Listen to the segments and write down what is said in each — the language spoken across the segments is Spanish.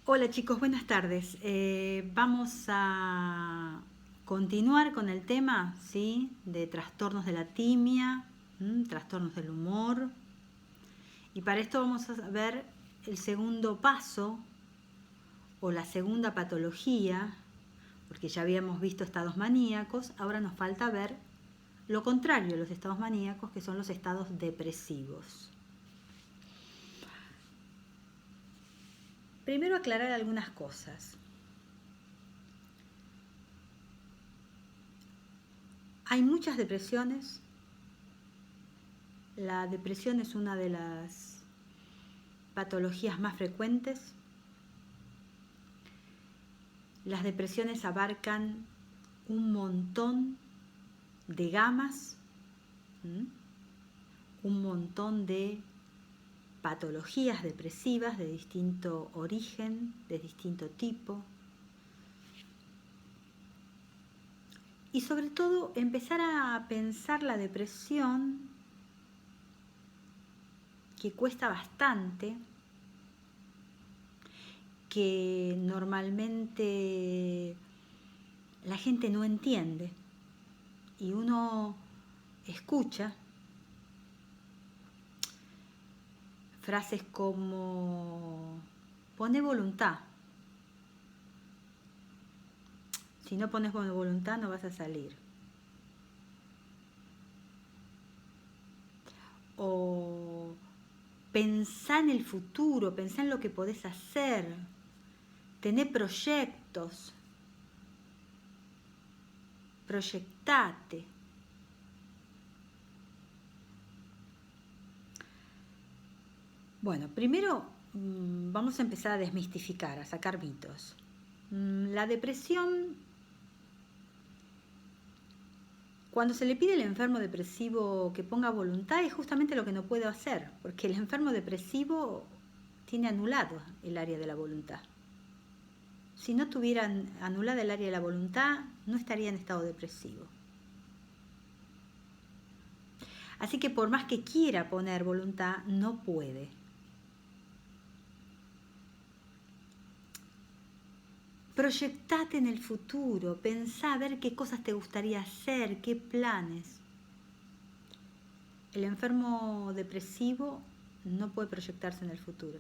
Hola chicos, buenas tardes. Vamos a continuar con el tema, ¿sí? De trastornos de la timia, trastornos del humor. Y para esto vamos a ver el segundo paso o la segunda patología, porque ya habíamos visto estados maníacos, ahora nos falta ver lo contrario de los estados maníacos, que son los estados depresivos. Primero aclarar algunas cosas. Hay muchas depresiones. La depresión es una de las patologías más frecuentes. Las depresiones abarcan un montón de gamas, un montón de patologías depresivas de distinto origen, de distinto tipo. Y sobre todo empezar a pensar la depresión, que cuesta bastante, que normalmente la gente no entiende y uno escucha frases como pone voluntad, si no pones voluntad no vas a salir, o pensá en el futuro, pensá en lo que podés hacer, tené proyectos, proyectate. Bueno, primero vamos a empezar a desmistificar, a sacar mitos. La depresión, cuando se le pide al enfermo depresivo que ponga voluntad, es justamente lo que no puede hacer, porque el enfermo depresivo tiene anulado el área de la voluntad. Si no tuvieran anulada el área de la voluntad, no estaría en estado depresivo. Así que por más que quiera poner voluntad, no puede. Proyectate en el futuro, pensá a ver qué cosas te gustaría hacer, qué planes. El enfermo depresivo no puede proyectarse en el futuro.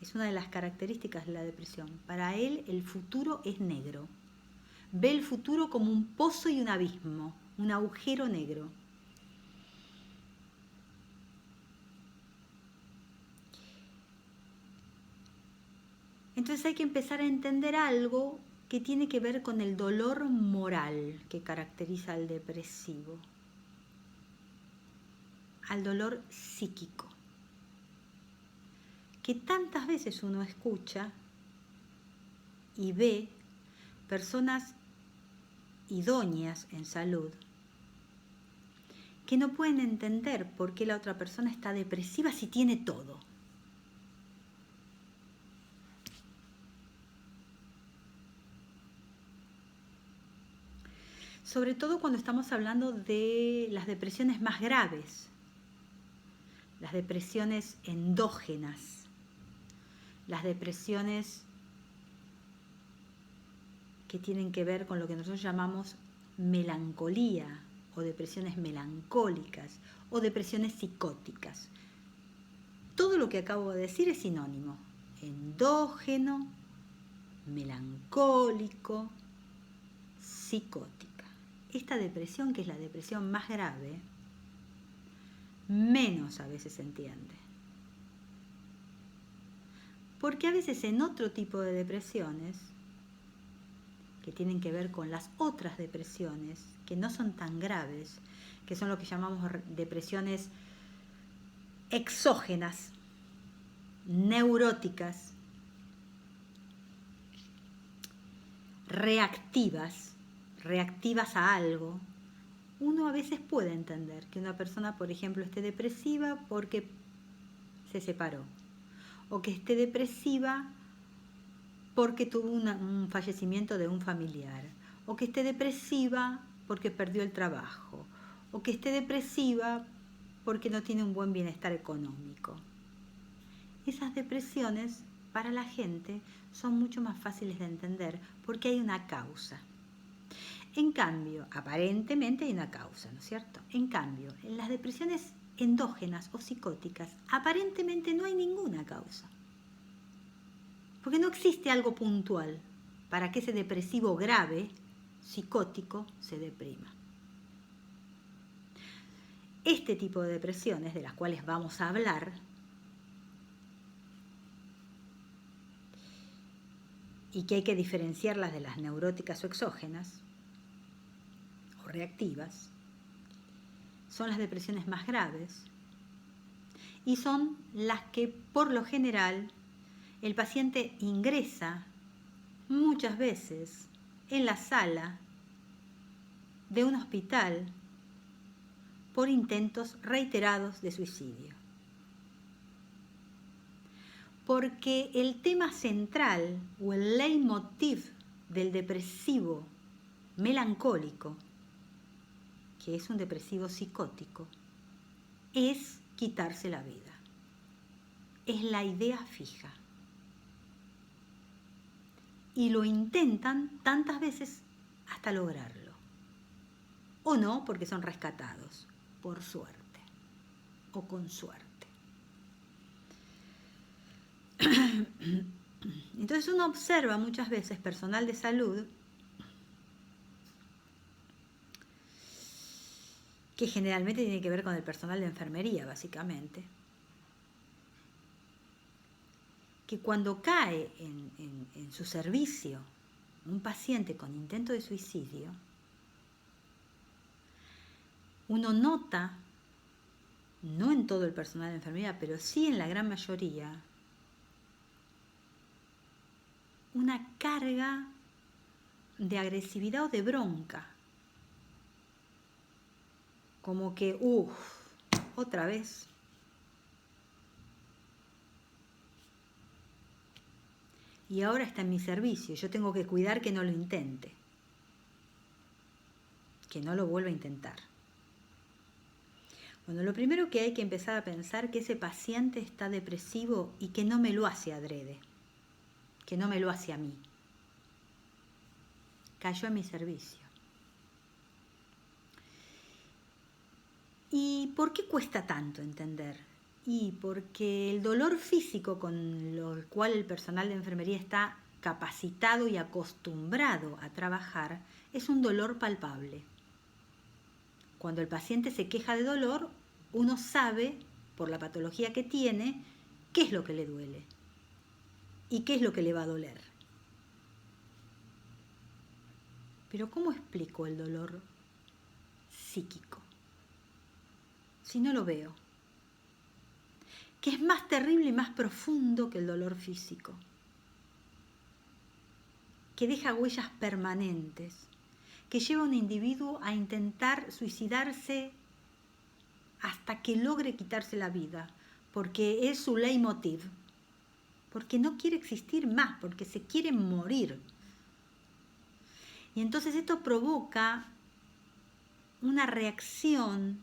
Es una de las características de la depresión. Para él el futuro es negro. Ve el futuro como un pozo y un abismo, un agujero negro. Entonces hay que empezar a entender algo que tiene que ver con el dolor moral que caracteriza al depresivo, al dolor psíquico, que tantas veces uno escucha y ve personas idóneas en salud que no pueden entender por qué la otra persona está depresiva si tiene todo. Sobre todo cuando estamos hablando de las depresiones más graves, las depresiones endógenas, las depresiones que tienen que ver con lo que nosotros llamamos melancolía o depresiones melancólicas o depresiones psicóticas. Todo lo que acabo de decir es sinónimo: endógeno, melancólico, psicótica. Esta depresión, que es la depresión más grave, menos a veces se entiende. Porque a veces en otro tipo de depresiones, que tienen que ver con las otras depresiones, que no son tan graves, que son lo que llamamos depresiones exógenas, neuróticas, reactivas a algo, uno a veces puede entender que una persona, por ejemplo, esté depresiva porque se separó, o que esté depresiva porque tuvo un fallecimiento de un familiar, o que esté depresiva porque perdió el trabajo, o que esté depresiva porque no tiene un buen bienestar económico. Esas depresiones para la gente son mucho más fáciles de entender porque hay una causa. En cambio, aparentemente hay una causa, ¿no es cierto? En cambio, en las depresiones endógenas o psicóticas, aparentemente no hay ninguna causa. Porque no existe algo puntual para que ese depresivo grave, psicótico, se deprima. Este tipo de depresiones, de las cuales vamos a hablar, y que hay que diferenciarlas de las neuróticas o exógenas, o reactivas, son las depresiones más graves y son las que por lo general el paciente ingresa muchas veces en la sala de un hospital por intentos reiterados de suicidio. Porque el tema central o el leitmotiv del depresivo melancólico, que es un depresivo psicótico, es quitarse la vida. Es la idea fija. Y lo intentan tantas veces hasta lograrlo. O no, porque son rescatados, por suerte o con suerte. Entonces uno observa muchas veces personal de salud que generalmente tiene que ver con el personal de enfermería, básicamente, que cuando cae en su servicio un paciente con intento de suicidio, uno nota, no en todo el personal de enfermería, pero sí en la gran mayoría, una carga de agresividad o de bronca. Como que, otra vez. Y ahora está en mi servicio, yo tengo que cuidar que no lo intente, que no lo vuelva a intentar. Bueno, lo primero que hay que empezar a pensar que ese paciente está depresivo y que no me lo hace adrede, que no me lo hace a mí. Cayó en mi servicio. ¿Y por qué cuesta tanto entender? Y porque el dolor físico con el cual el personal de enfermería está capacitado y acostumbrado a trabajar es un dolor palpable. Cuando el paciente se queja de dolor, uno sabe, por la patología que tiene, qué es lo que le duele y qué es lo que le va a doler. Pero ¿cómo explico el dolor psíquico si no lo veo? Que es más terrible y más profundo que el dolor físico, que deja huellas permanentes, que lleva a un individuo a intentar suicidarse hasta que logre quitarse la vida, porque es su leitmotiv, porque no quiere existir más, porque se quiere morir. Y entonces esto provoca una reacción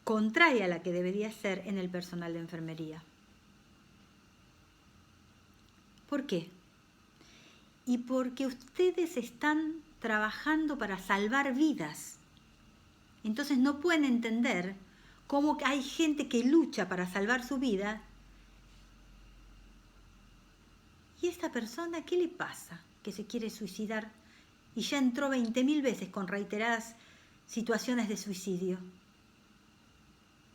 contraria a la que debería ser en el personal de enfermería. ¿Por qué? Y porque ustedes están trabajando para salvar vidas. Entonces no pueden entender cómo hay gente que lucha para salvar su vida. ¿Y esta persona qué le pasa? Que se quiere suicidar y ya entró 20.000 veces con reiteradas situaciones de suicidio.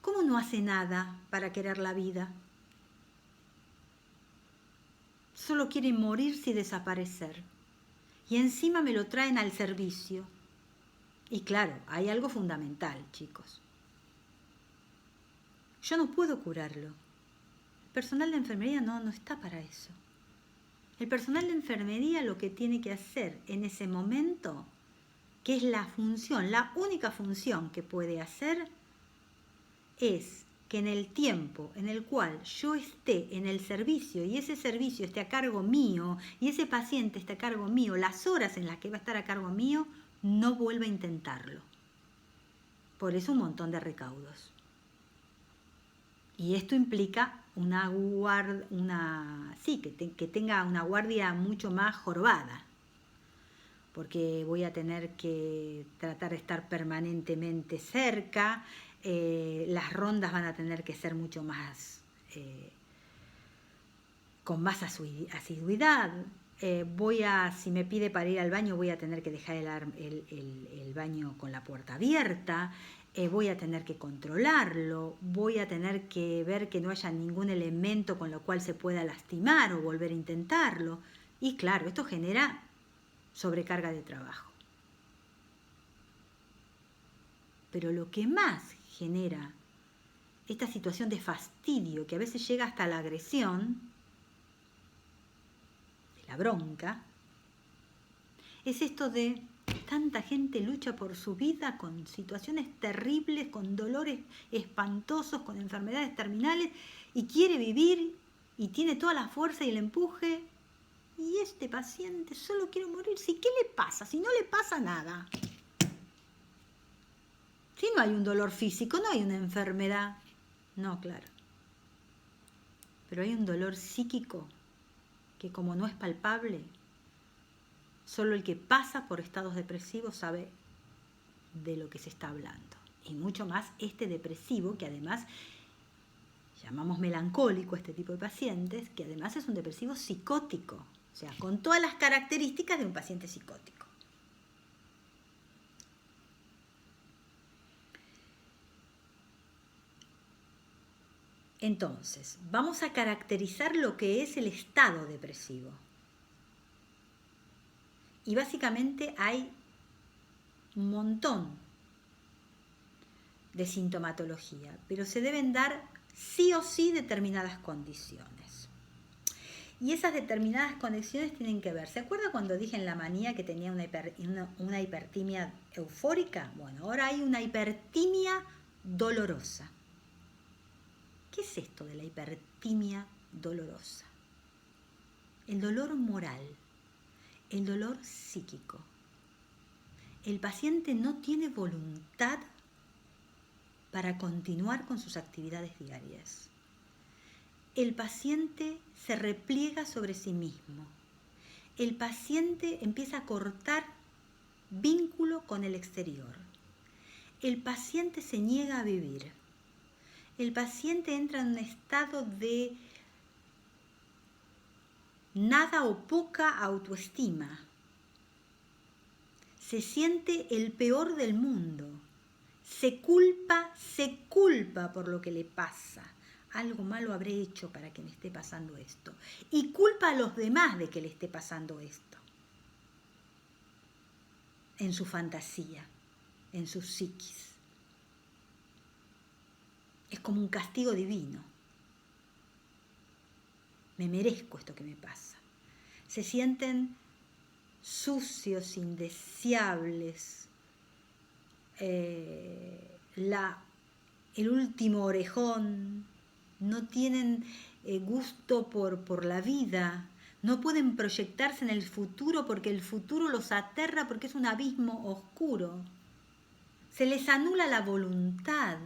¿Cómo no hace nada para querer la vida? Solo quiere morirse y desaparecer. Y encima me lo traen al servicio. Y claro, hay algo fundamental, chicos. Yo no puedo curarlo. El personal de enfermería no está para eso. El personal de enfermería lo que tiene que hacer en ese momento, que es la función, la única función que puede hacer, es que en el tiempo en el cual yo esté en el servicio y ese servicio esté a cargo mío y ese paciente esté a cargo mío, las horas en las que va a estar a cargo mío, no vuelva a intentarlo. Por eso un montón de recaudos. Y esto implica que tenga una guardia mucho más jorobada, porque voy a tener que tratar de estar permanentemente cerca, las rondas van a tener que ser mucho más, con más asiduidad. Si me pide para ir al baño, voy a tener que dejar el baño con la puerta abierta, voy a tener que controlarlo, voy a tener que ver que no haya ningún elemento con lo cual se pueda lastimar o volver a intentarlo. Y claro, esto genera sobrecarga de trabajo. Pero lo que más genera esta situación de fastidio, que a veces llega hasta la agresión, de la bronca, es esto de tanta gente lucha por su vida con situaciones terribles, con dolores espantosos, con enfermedades terminales, y quiere vivir y tiene toda la fuerza y el empuje, y este paciente solo quiere morirse. ¿Y qué le pasa? Si no le pasa nada. Si no hay un dolor físico, no hay una enfermedad. No, claro. Pero hay un dolor psíquico que, como no es palpable, solo el que pasa por estados depresivos sabe de lo que se está hablando. Y mucho más este depresivo, que además llamamos melancólico a este tipo de pacientes, que además es un depresivo psicótico, o sea, con todas las características de un paciente psicótico. Entonces, vamos a caracterizar lo que es el estado depresivo. Y básicamente hay un montón de sintomatología, pero se deben dar sí o sí determinadas condiciones. Y esas determinadas condiciones tienen que ver. ¿Se acuerda cuando dije en la manía que tenía una hipertimia eufórica? Bueno, ahora hay una hipertimia dolorosa. ¿Qué es esto de la hipertimia dolorosa? El dolor moral, el dolor psíquico. El paciente no tiene voluntad para continuar con sus actividades diarias. El paciente se repliega sobre sí mismo. El paciente empieza a cortar vínculo con el exterior. El paciente se niega a vivir. El paciente entra en un estado de nada o poca autoestima. Se siente el peor del mundo. Se culpa por lo que le pasa. Algo malo habré hecho para que me esté pasando esto. Y culpa a los demás de que le esté pasando esto. En su fantasía, en su psiquis. Es como un castigo divino. Me merezco esto que me pasa. Se sienten sucios, indeseables, el último orejón, no tienen gusto por la vida, no pueden proyectarse en el futuro porque el futuro los aterra porque es un abismo oscuro. Se les anula la voluntad.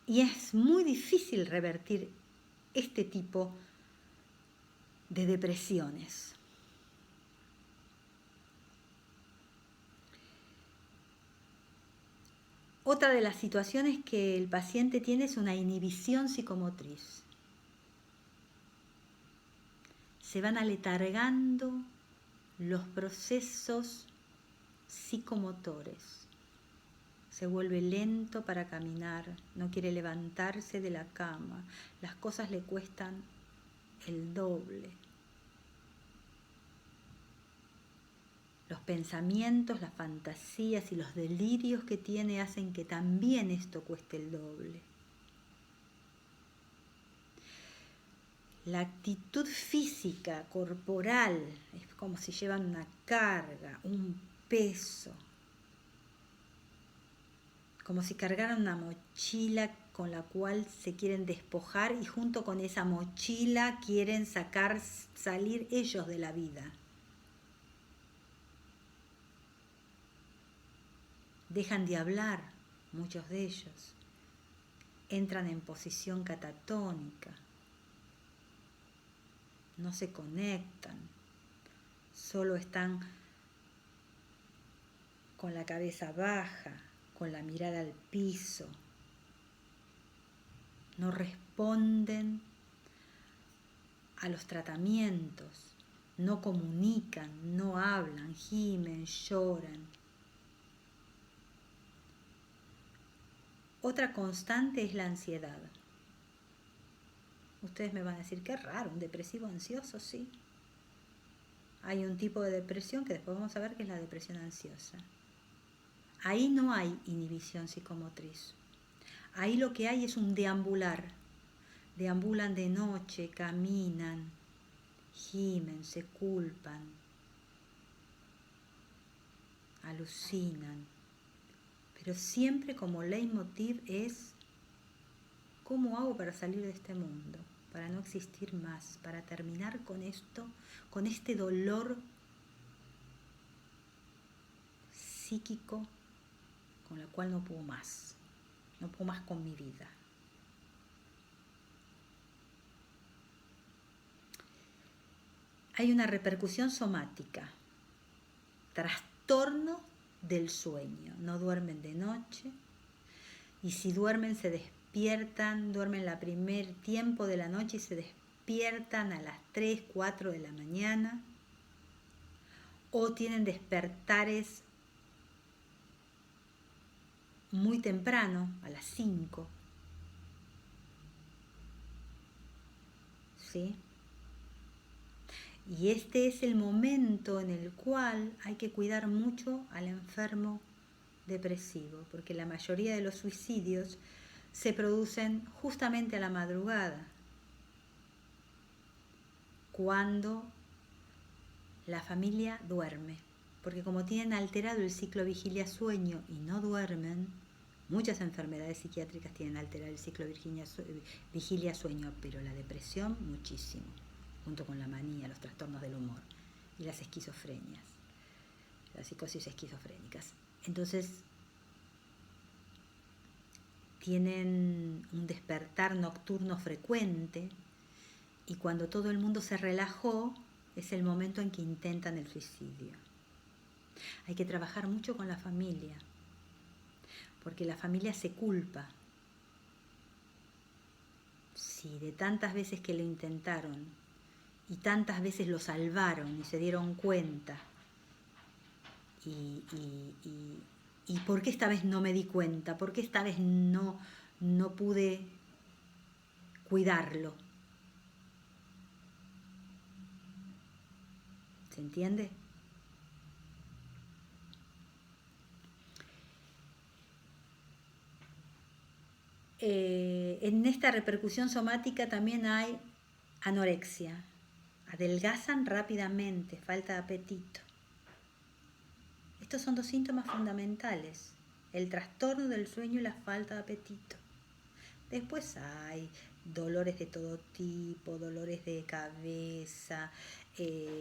Y es muy difícil revertir este tipo de depresiones. Otra de las situaciones que el paciente tiene es una inhibición psicomotriz. Se van aletargando los procesos psicomotores. Se vuelve lento para caminar, no quiere levantarse de la cama, las cosas le cuestan el doble. Los pensamientos, las fantasías y los delirios que tiene hacen que también esto cueste el doble. La actitud física, corporal, es como si llevan una carga, un peso. Como si cargaran una mochila con la cual se quieren despojar y junto con esa mochila quieren salir ellos de la vida. dejan de hablar, muchos de ellos, entran en posición catatónica, no se conectan, solo están con la cabeza baja, con la mirada al piso, no responden a los tratamientos, no comunican, no hablan, gimen, lloran. Otra constante es la ansiedad. Ustedes me van a decir, qué raro, un depresivo ansioso, sí. Hay un tipo de depresión que después vamos a ver que es la depresión ansiosa. Ahí no hay inhibición psicomotriz. Ahí lo que hay es un deambular. Deambulan de noche, caminan, gimen, se culpan, alucinan. Pero siempre como leitmotiv es, ¿cómo hago para salir de este mundo? Para no existir más, para terminar con esto, con este dolor psíquico con el cual no puedo más con mi vida. Hay una repercusión somática, trastorno del sueño, no duermen de noche y si duermen se despiertan, duermen la primer tiempo de la noche y se despiertan a las 3, 4 de la mañana o tienen despertares muy temprano, a las 5, ¿sí? Y este es el momento en el cual hay que cuidar mucho al enfermo depresivo, porque la mayoría de los suicidios se producen justamente a la madrugada, cuando la familia duerme, porque como tienen alterado el ciclo vigilia-sueño y no duermen, muchas enfermedades psiquiátricas tienen alterado el ciclo vigilia-sueño, pero la depresión muchísimo, junto con la manía, los trastornos del humor y las esquizofrenias, las psicosis esquizofrénicas. Entonces, tienen un despertar nocturno frecuente y cuando todo el mundo se relajó, es el momento en que intentan el suicidio. Hay que trabajar mucho con la familia, porque la familia se culpa. Si de tantas veces que lo intentaron y tantas veces lo salvaron y se dieron cuenta, y ¿por qué esta vez no me di cuenta? ¿Por qué esta vez no pude cuidarlo? ¿Se entiende? En esta repercusión somática también hay anorexia. Adelgazan rápidamente, falta de apetito. Estos son dos síntomas fundamentales, el trastorno del sueño y la falta de apetito. Después hay dolores de todo tipo, dolores de cabeza,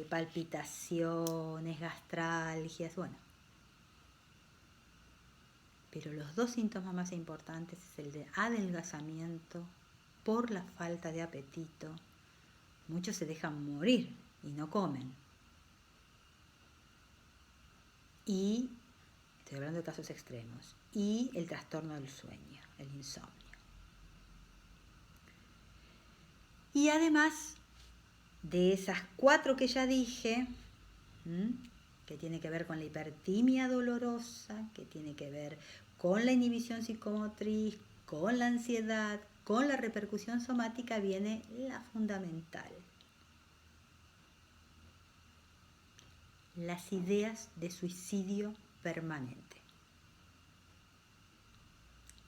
palpitaciones, gastralgias, bueno. Pero los dos síntomas más importantes es el de adelgazamiento por la falta de apetito. Muchos se dejan morir y no comen. Y, estoy hablando de casos extremos, y el trastorno del sueño, el insomnio. Y además de esas 4 que ya dije, que tiene que ver con la hipertimia dolorosa, que tiene que ver con la inhibición psicomotriz, con la ansiedad, con la repercusión somática, viene la fundamental. Las ideas de suicidio permanente.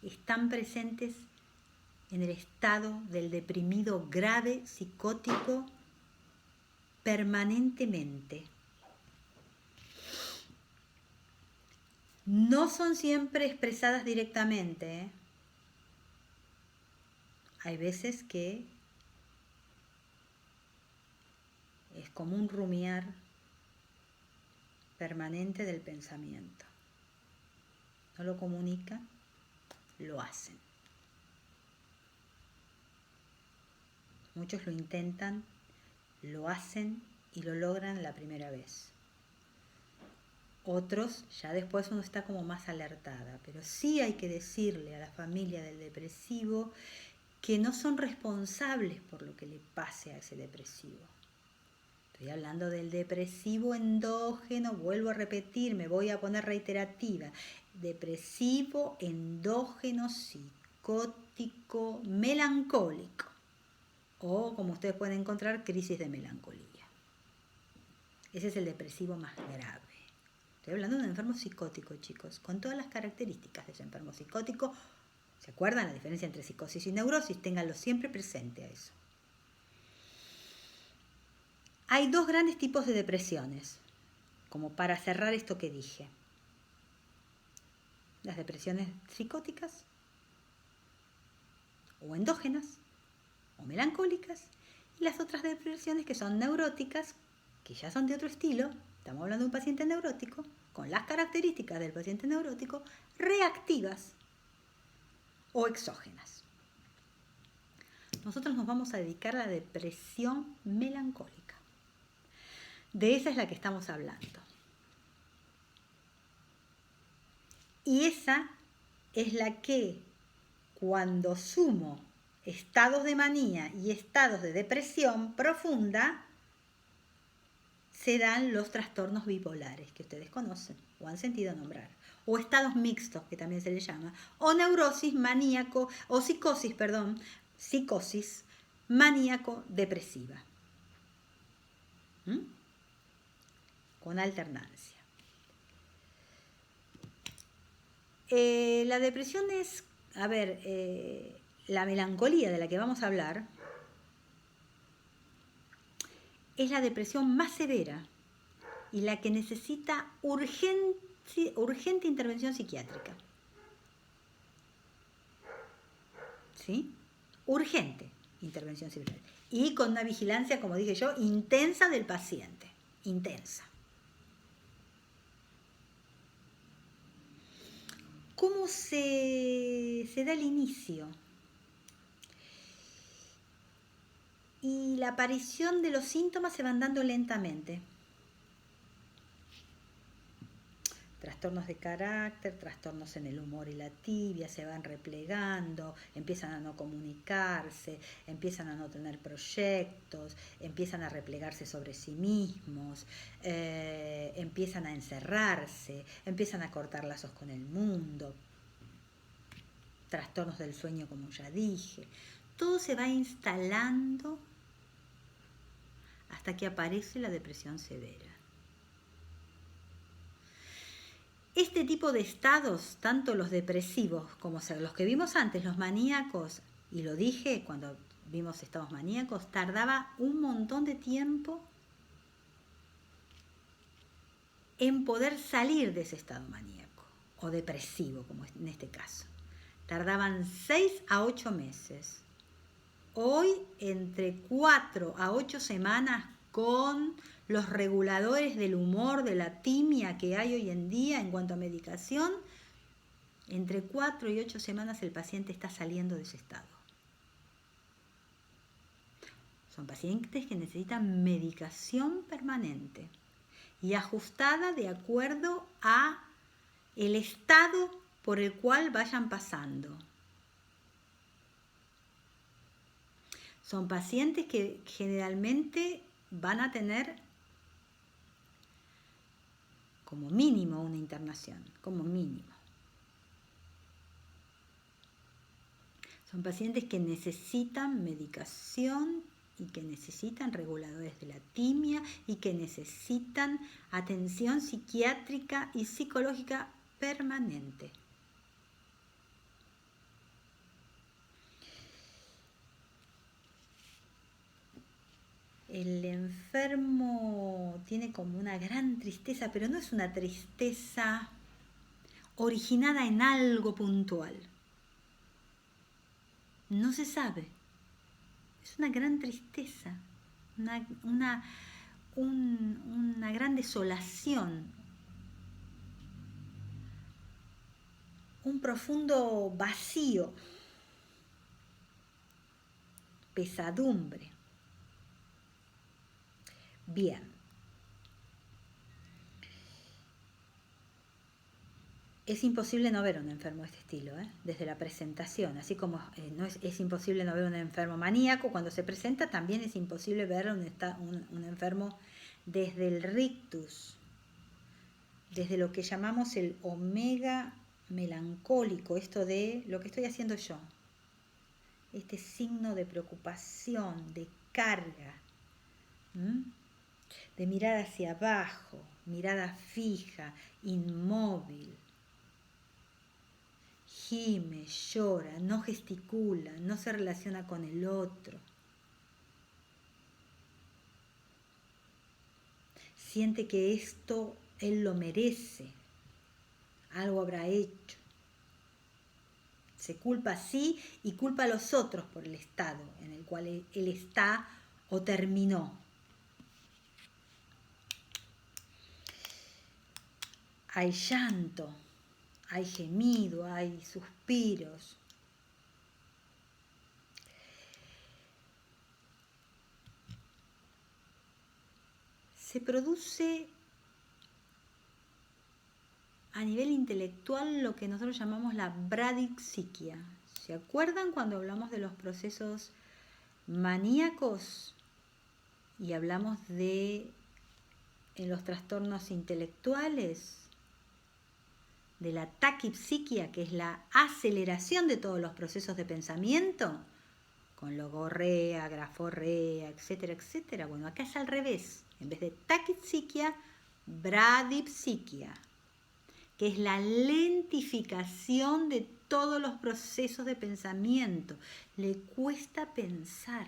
Están presentes en el estado del deprimido grave psicótico permanentemente. No son siempre expresadas directamente, ¿eh? Hay veces que es como un rumiar permanente del pensamiento. no lo comunican, lo hacen. Muchos lo intentan, lo hacen y lo logran la primera vez. Otros, ya después uno está como más alertada, pero sí hay que decirle a la familia del depresivo que no son responsables por lo que le pase a ese depresivo. Estoy hablando del depresivo endógeno, vuelvo a repetir, me voy a poner reiterativa. Depresivo endógeno psicótico melancólico. O, como ustedes pueden encontrar, crisis de melancolía. Ese es el depresivo más grave. Estoy hablando de un enfermo psicótico, chicos, con todas las características de ese enfermo psicótico. ¿Se acuerdan la diferencia entre psicosis y neurosis? Ténganlo siempre presente a eso. Hay dos grandes tipos de depresiones, como para cerrar esto que dije. Las depresiones psicóticas, o endógenas, o melancólicas, y las otras depresiones que son neuróticas, que ya son de otro estilo. Estamos hablando de un paciente neurótico, con las características del paciente neurótico, reactivas o exógenas. Nosotros nos vamos a dedicar a la depresión melancólica. De esa es la que estamos hablando. Y esa es la que, cuando sumo estados de manía y estados de depresión profunda, se dan los trastornos bipolares que ustedes conocen o han sentido nombrar, o estados mixtos, que también se les llama, o neurosis maníaco, o psicosis maníaco-depresiva, con alternancia. La depresión es, la melancolía de la que vamos a hablar, es la depresión más severa y la que necesita urgente intervención psiquiátrica. ¿Sí? Urgente intervención psiquiátrica. Y con una vigilancia, como dije yo, intensa del paciente. Intensa. ¿Cómo se da el inicio? Y la aparición de los síntomas se van dando lentamente. Trastornos de carácter, trastornos en el humor y la tibia, se van replegando, empiezan a no comunicarse, empiezan a no tener proyectos, empiezan a replegarse sobre sí mismos, empiezan a encerrarse, empiezan a cortar lazos con el mundo, trastornos del sueño, como ya dije. Todo se va instalando hasta que aparece la depresión severa. Este tipo de estados, tanto los depresivos como los que vimos antes, los maníacos, y lo dije cuando vimos estados maníacos, tardaba un montón de tiempo en poder salir de ese estado maníaco o depresivo, como en este caso. Tardaban 6 a 8 meses. Hoy, entre 4 a 8 semanas, con los reguladores del humor, de la timia que hay hoy en día en cuanto a medicación, entre 4 y 8 semanas el paciente está saliendo de ese estado. Son pacientes que necesitan medicación permanente y ajustada de acuerdo a el estado por el cual vayan pasando. Son pacientes que generalmente van a tener como mínimo una internación, como mínimo. Son pacientes que necesitan medicación y que necesitan reguladores de la timia y que necesitan atención psiquiátrica y psicológica permanente. El enfermo tiene como una gran tristeza, pero no es una tristeza originada en algo puntual. No se sabe. Es una gran tristeza, una gran desolación. un profundo vacío, pesadumbre. Bien. Es imposible no ver a un enfermo de este estilo, desde la presentación, así como no es imposible no ver a un enfermo maníaco, cuando se presenta también es imposible ver a un enfermo desde el rictus, desde lo que llamamos el omega melancólico, esto de lo que estoy haciendo yo, este signo de preocupación, de carga, de mirar hacia abajo, mirada fija, inmóvil. Gime, llora, no gesticula, no se relaciona con el otro. Siente que esto él lo merece, algo habrá hecho. Se culpa a sí y culpa a los otros por el estado en el cual él está o terminó. Hay llanto, hay gemido, hay suspiros. Se produce a nivel intelectual lo que nosotros llamamos la bradixiquia. ¿Se acuerdan cuando hablamos de los procesos maníacos y hablamos de en los trastornos intelectuales? De la taquipsiquia, que es la aceleración de todos los procesos de pensamiento, con logorrea, graforrea, etcétera, etcétera. Bueno, acá es al revés. En vez de taquipsiquia, bradipsiquia, que es la lentificación de todos los procesos de pensamiento. Le cuesta pensar.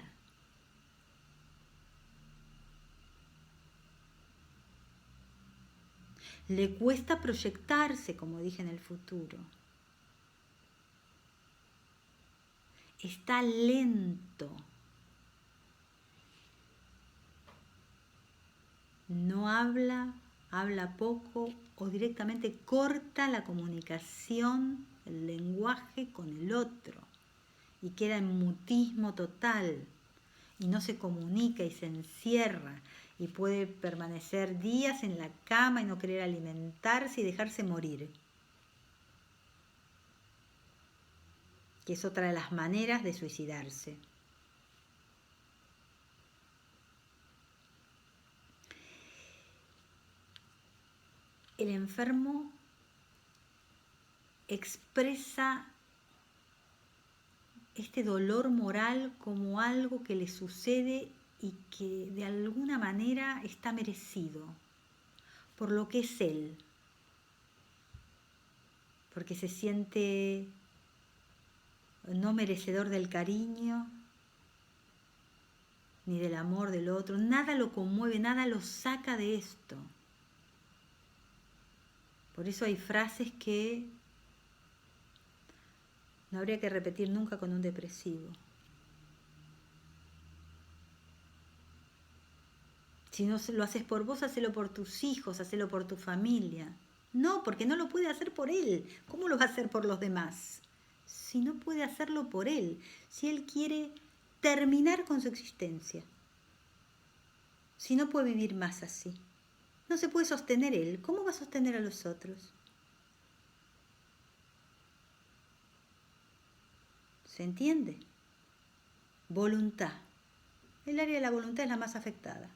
Le cuesta proyectarse, como dije, en el futuro. Está lento. No habla, habla poco o directamente corta la comunicación, el lenguaje con el otro y queda en mutismo total y no se comunica y se encierra y puede permanecer días en la cama y no querer alimentarse y dejarse morir. Que es otra de las maneras de suicidarse. El enfermo expresa este dolor moral como algo que le sucede y que de alguna manera está merecido por lo que es él, porque se siente no merecedor del cariño ni del amor del otro, nada lo conmueve, nada lo saca de esto. Por eso hay frases que no habría que repetir nunca con un depresivo. Si no lo haces por vos, hacelo por tus hijos, hacelo por tu familia. No, porque no lo puede hacer por él. ¿Cómo lo va a hacer por los demás? Si no puede hacerlo por él, si él quiere terminar con su existencia, si no puede vivir más así, no se puede sostener él, ¿cómo va a sostener a los otros? ¿Se entiende? Voluntad. El área de la voluntad es la más afectada.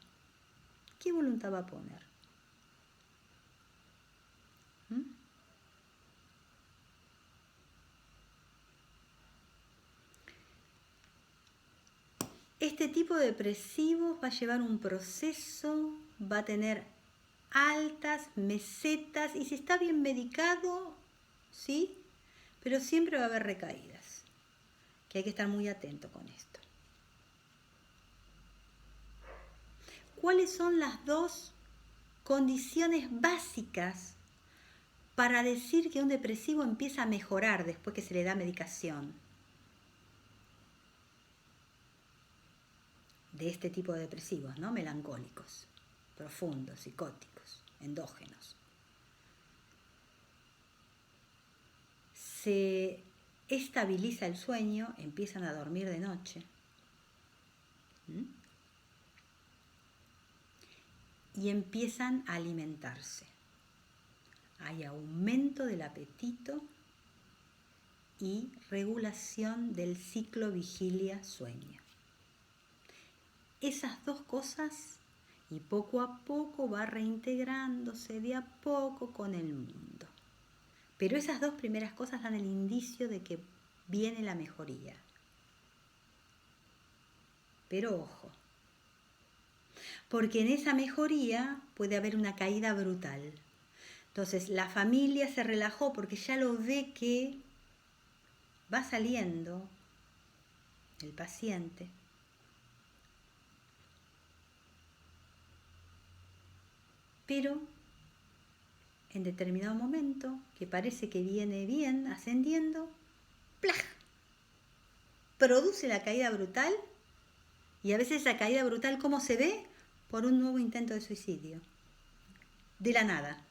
¿Qué voluntad va a poner? Este tipo de depresivos va a llevar un proceso, va a tener altas, mesetas, y si está bien medicado, ¿sí? Pero siempre va a haber recaídas, que hay que estar muy atento con esto. ¿Cuáles son las dos condiciones básicas para decir que un depresivo empieza a mejorar después que se le da medicación? De este tipo de depresivos, ¿no? Melancólicos, profundos, psicóticos, endógenos. se estabiliza el sueño, empiezan a dormir de noche. Y empiezan a alimentarse. Hay aumento del apetito y regulación del ciclo vigilia-sueño. Esas dos cosas, y poco a poco va reintegrándose de a poco con el mundo. Pero esas dos primeras cosas dan el indicio de que viene la mejoría. Pero ojo, porque en esa mejoría puede haber una caída brutal. Entonces la familia se relajó porque ya lo ve que va saliendo el paciente. Pero en determinado momento, que parece que viene bien, ascendiendo, ¡plaj!, produce la caída brutal. Y a veces esa caída brutal, ¿cómo se ve? Por un nuevo intento de suicidio. De la nada.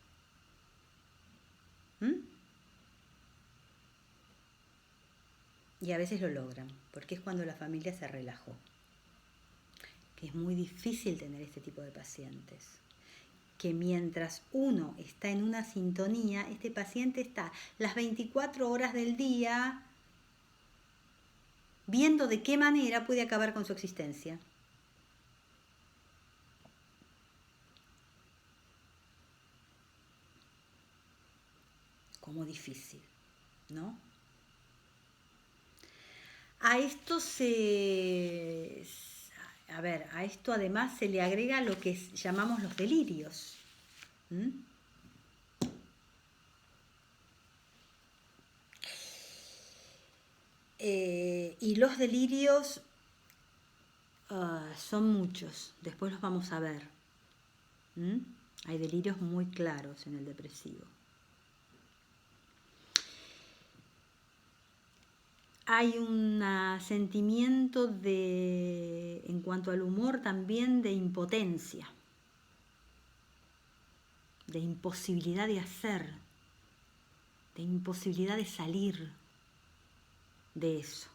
Y a veces lo logran, porque es cuando la familia se relajó. Que es muy difícil tener este tipo de pacientes. Que mientras uno está en una sintonía, este paciente está las 24 horas del día viendo de qué manera puede acabar con su existencia. Como difícil, ¿no? A esto a esto además se le agrega lo que llamamos los delirios. Y los delirios son muchos, después los vamos a ver. Hay delirios muy claros en el depresivo. Hay un sentimiento en cuanto al humor también, de impotencia, de imposibilidad de hacer, de imposibilidad de salir de eso.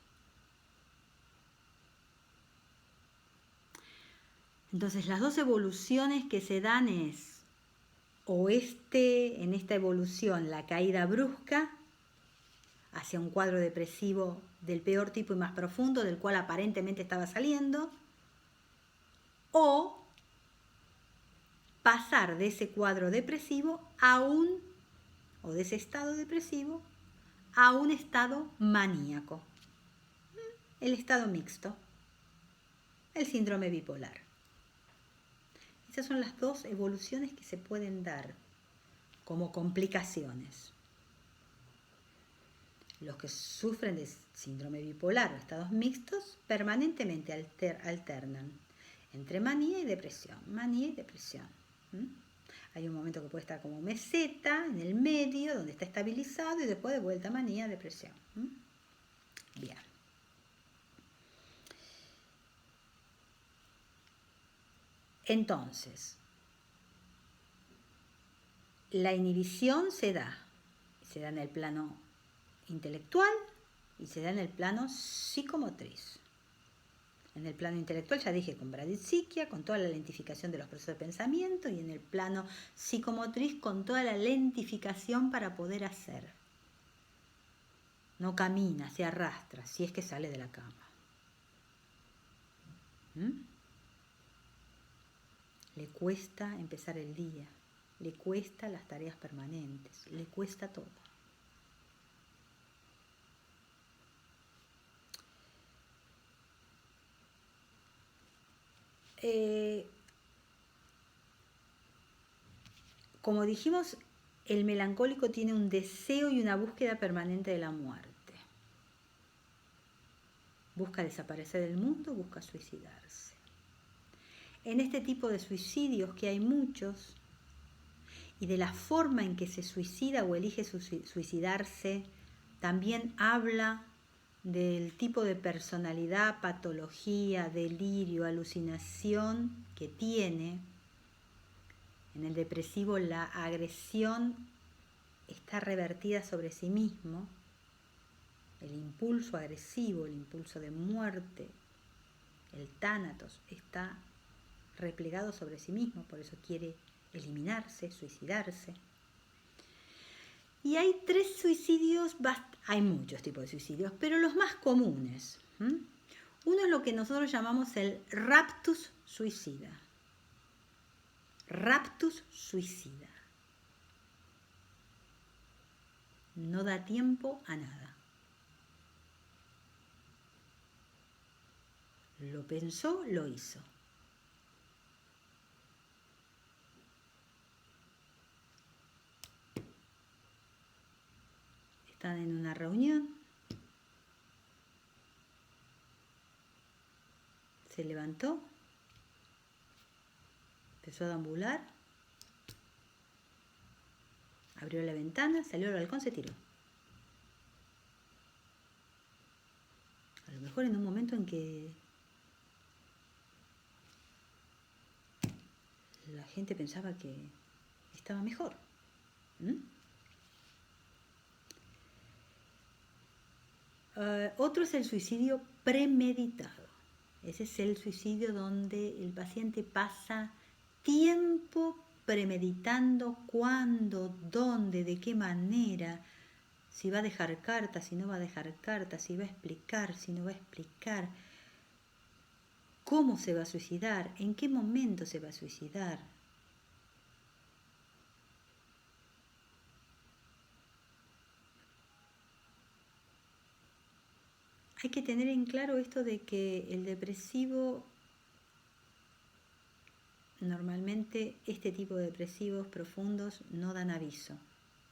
Entonces las dos evoluciones que se dan es, en esta evolución, la caída brusca hacia un cuadro depresivo del peor tipo y más profundo, del cual aparentemente estaba saliendo, o pasar de ese cuadro depresivo o de ese estado depresivo a un estado maníaco, el estado mixto, el síndrome bipolar. Esas son las dos evoluciones que se pueden dar como complicaciones. Los que sufren de síndrome bipolar o estados mixtos permanentemente alternan entre manía y depresión. Hay un momento que puede estar como meseta, en el medio, donde está estabilizado, y después de vuelta manía, depresión. Bien. Entonces, la inhibición se da en el plano intelectual y se da en el plano psicomotriz. En el plano intelectual, ya dije, con bradisiquia, con toda la lentificación de los procesos de pensamiento, y en el plano psicomotriz con toda la lentificación para poder hacer. No camina, se arrastra, si es que sale de la cama. Le cuesta empezar el día, le cuesta las tareas permanentes, le cuesta todo. Como dijimos, el melancólico tiene un deseo y una búsqueda permanente de la muerte. Busca desaparecer del mundo, busca suicidarse. En este tipo de suicidios, que hay muchos, y de la forma en que se suicida o elige suicidarse, también habla del tipo de personalidad, patología, delirio, alucinación que tiene. En el depresivo la agresión está revertida sobre sí mismo, el impulso agresivo, el impulso de muerte, el tánatos, está replegado sobre sí mismo, por eso quiere eliminarse, suicidarse. Y hay 3 suicidios, hay muchos tipos de suicidios, pero los más comunes. Uno es lo que nosotros llamamos el raptus suicida. Raptus suicida. No da tiempo a nada. Lo pensó, lo hizo. Están en una reunión, se levantó, empezó a deambular, abrió la ventana, salió al balcón, se tiró. A lo mejor en un momento en que la gente pensaba que estaba mejor. Otro es el suicidio premeditado. Ese es el suicidio donde el paciente pasa tiempo premeditando cuándo, dónde, de qué manera, si va a dejar cartas, si no va a dejar cartas, si va a explicar, si no va a explicar, cómo se va a suicidar, en qué momento se va a suicidar. Hay que tener en claro esto de que el depresivo, normalmente este tipo de depresivos profundos no dan aviso.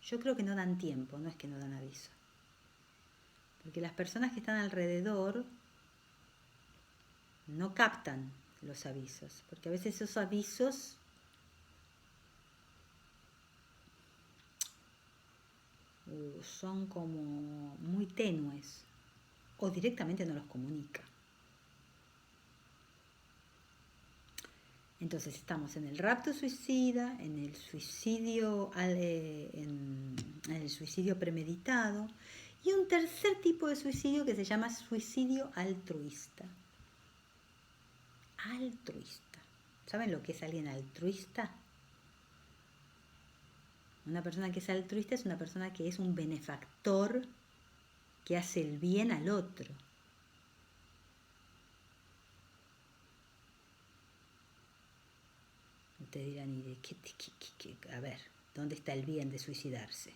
Yo creo que no dan tiempo, no es que no dan aviso. Porque las personas que están alrededor no captan los avisos, porque a veces esos avisos son como muy tenues o directamente no los comunica. Entonces estamos en el rapto suicida, en el suicidio, en el suicidio premeditado y un tercer tipo de suicidio que se llama suicidio altruista. Altruista. ¿Saben lo que es alguien altruista? Una persona que es altruista es una persona que es un benefactor que hace el bien al otro. Ustedes dirán, ¿y de qué? A ver, ¿dónde está el bien de suicidarse?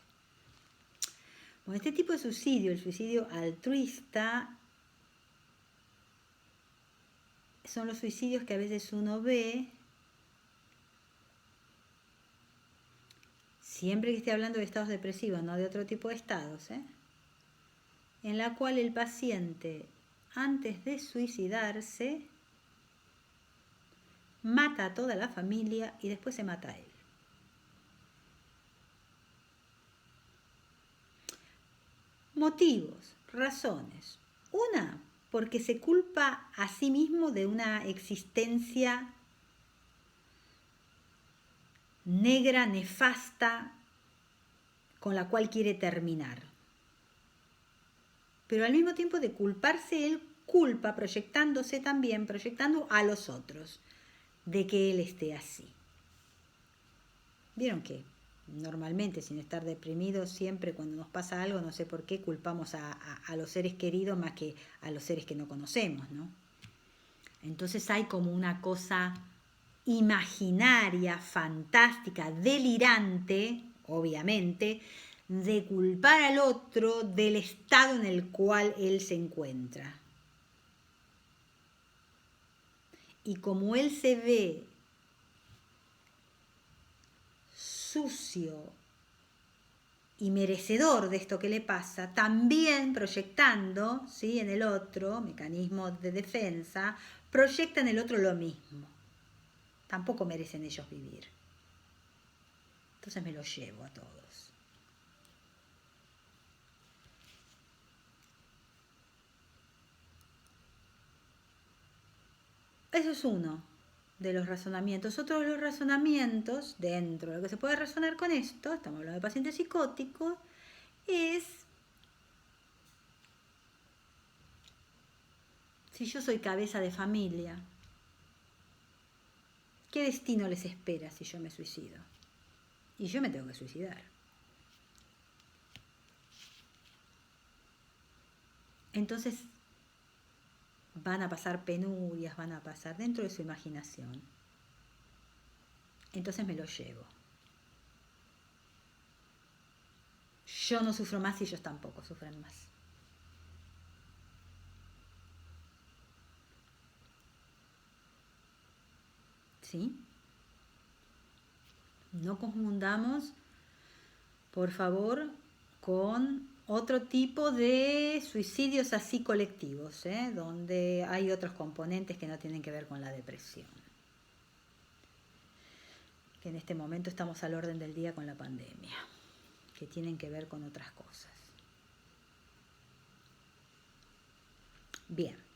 Bueno, este tipo de suicidio, el suicidio altruista, son los suicidios que a veces uno ve, siempre que esté hablando de estados depresivos, no de otro tipo de estados, en la cual el paciente, antes de suicidarse, mata a toda la familia y después se mata a él. Motivos, razones. Una, porque se culpa a sí mismo de una existencia negra, nefasta, con la cual quiere terminar. Pero al mismo tiempo de culparse, él culpa, proyectándose también, proyectando a los otros, de que él esté así. ¿Vieron que normalmente, sin estar deprimidos, siempre cuando nos pasa algo, no sé por qué, culpamos a los seres queridos más que a los seres que no conocemos, ¿no? Entonces hay como una cosa imaginaria, fantástica, delirante, obviamente, de culpar al otro del estado en el cual él se encuentra. Y como él se ve sucio y merecedor de esto que le pasa, también proyectando, ¿sí?, en el otro, mecanismo de defensa, proyecta en el otro lo mismo. Tampoco merecen ellos vivir. Entonces me los llevo a todos. Eso es uno de los razonamientos. Otro de los razonamientos, dentro de lo que se puede razonar con esto, estamos hablando de pacientes psicóticos, es Si yo soy cabeza de familia, ¿qué destino les espera si yo me suicido? Y yo me tengo que suicidar. Entonces van a pasar penurias, van a pasar dentro de su imaginación. Entonces me lo llevo. Yo no sufro más y ellos tampoco sufren más. ¿Sí? No confundamos, por favor, con otro tipo de suicidios así colectivos, donde hay otros componentes que no tienen que ver con la depresión. Que en este momento estamos al orden del día con la pandemia, que tienen que ver con otras cosas. Bien.